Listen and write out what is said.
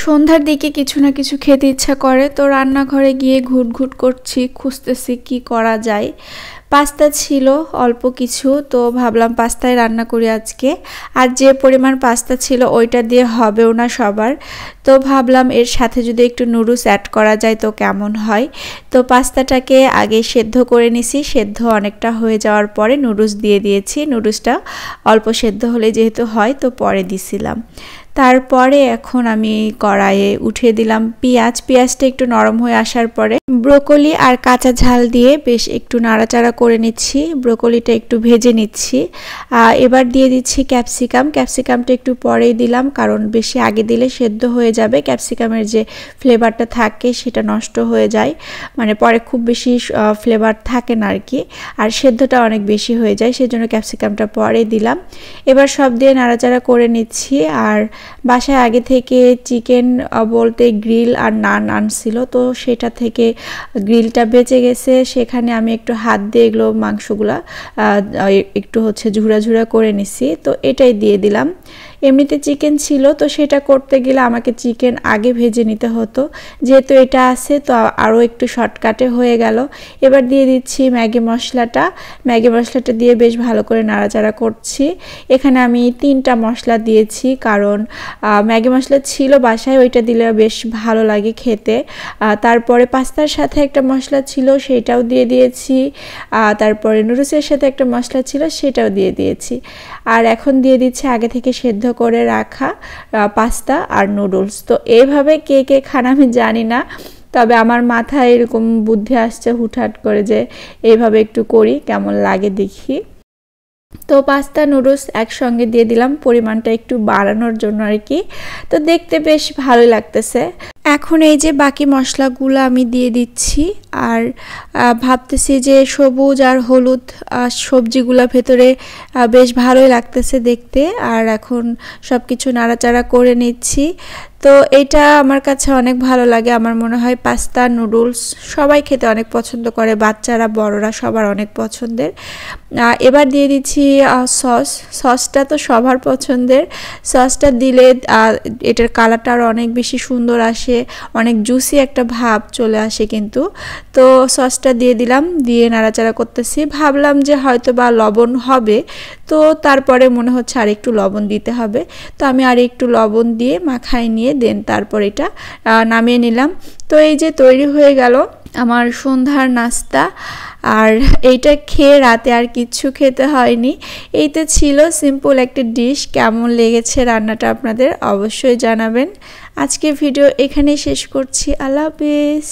সন্ধ্যার দিকে কিছু না কিছু খেতে ইচ্ছা করে, তো রান্নাঘরে গিয়ে ঘুটঘুট করছি, খুঁজতেছি কি করা যায়। পাস্তা ছিল অল্প কিছু, তো ভাবলাম পাস্তায় রান্না করি আজকে। আর যে পরিমাণ পাস্তা ছিল ওইটা দিয়ে হবেও না সবার, তো ভাবলাম এর সাথে যদি একটু নুডলস অ্যাড করা যায় তো কেমন হয়। তো পাস্তাটাকে আগে সেদ্ধ করে নিছি, সেদ্ধ অনেকটা হয়ে যাওয়ার পরে নুডলস দিয়ে দিয়েছি। নুডলসটা অল্প সেদ্ধ হলে যেহেতু হয় তো পরে দিছিলাম। তারপরে এখন আমি কড়াইয়ে উঠিয়ে দিলাম পেঁয়াজটা একটু নরম হয়ে আসার পরে ব্রোকলি আর কাঁচা ঝাল দিয়ে বেশ একটু নাড়াচাড়া করে নিচ্ছি, ব্রোকলিটা একটু ভেজে নিচ্ছি। এবার দিয়ে দিচ্ছি ক্যাপসিকামটা একটু পরেই দিলাম, কারণ বেশি আগে দিলে সেদ্ধ হয়ে যাবে, ক্যাপসিকামের যে ফ্লেভারটা থাকে সেটা নষ্ট হয়ে যায়, মানে পরে খুব বেশি ফ্লেভার থাকে না আর কি, আর সেদ্ধটা অনেক বেশি হয়ে যায়, সেজন্য ক্যাপসিকামটা পরে দিলাম। এবার সব দিয়ে নাড়াচাড়া করে নিচ্ছি। আর বাসায় আগে থেকে চিকেন বলতে গ্রিল আর নান আনছিল, তো সেটা থেকে গ্রিলটা বেঁচে গেছে, সেখানে আমি একটু হাত দিয়ে এগুলো মাংসগুলা একটু ঝুরা ঝুরা করে নিছি, তো এটাই দিয়ে দিলাম। এমনিতে চিকেন ছিল, তো সেটা করতে গেলে আমাকে চিকেন আগে ভেজে নিতে হতো, যেহেতু এটা আছে তো আরও একটু শর্টকাটে হয়ে গেল। এবার দিয়ে দিচ্ছি ম্যাগি মশলাটা দিয়ে বেশ ভালো করে নাড়াচাড়া করছি। এখানে আমি 3টা মশলা দিয়েছি, কারণ ম্যাগি মশলা ছিল বাসায়, ওইটা দিলে বেশ ভালো লাগে খেতে। তারপরে পাস্তার সাথে একটা মশলা ছিল সেটাও দিয়ে দিয়েছি, তারপরে নুডলসের সাথে একটা মশলা ছিল সেটাও দিয়ে দিয়েছি। আর এখন দিয়ে দিচ্ছি আগে থেকে সেদ্ধ করে রাখা পাস্তা আর নুডলস। তো এইভাবে কে খান আমি জানি না, তবে আমার মাথায় এরকম বুদ্ধি আসছে হুটহাট করে যে এইভাবে একটু করি, কেমন লাগে দেখি। তো পাস্তা নুডলস একসঙ্গে দিয়ে দিলাম, পরিমাণটা একটু বাড়ানোর জন্য আর কি, তো দেখতে বেশ ভালো লাগতেছে। এখন এই যে বাকি মশলাগুলো আমি দিয়ে দিচ্ছি, আর ভাবতেছি যে সবুজ আর হলুদ সবজিগুলো ভেতরে বেশ ভালোই লাগতেছে দেখতে। আর এখন সব কিছু নাড়াচাড়া করে নিচ্ছি। তো এটা আমার কাছে অনেক ভালো লাগে, আমার মনে হয় পাস্তা নুডলস সবাই খেতে অনেক পছন্দ করে, বাচ্চারা বড়রা সবার অনেক পছন্দের। এবার দিয়ে দিচ্ছি সসটা তো সবার পছন্দের, সসটা দিলে এটার কালারটা আরও অনেক বেশি সুন্দর আসে, অনেক জুসি একটা ভাব চলে আসে কিন্তু। তো সসটা দিয়ে দিলাম, দিয়ে নাড়াচাড়া করতেছি। ভাবলাম যে হয়তো বা লবণ হবে, তো তারপরে মনে হচ্ছে আর একটু লবণ দিতে হবে, তো আমি আর একটু লবণ দিয়ে মাখায় নিয়ে দেন তারপর এটা নামিয়ে নিলাম। তো এই যে তৈরি হয়ে গেল আমার সন্ধ্যার নাস্তা। আর এইটা খেয়ে রাতে আর কিচ্ছু খেতে হয়নি। এইটা ছিল সিম্পল একটা ডিশ। কেমন লেগেছে রান্নাটা আপনাদের অবশ্যই জানাবেন। আজকে ভিডিও এখানেই শেষ করছি। আল্লাহ হাফেজ।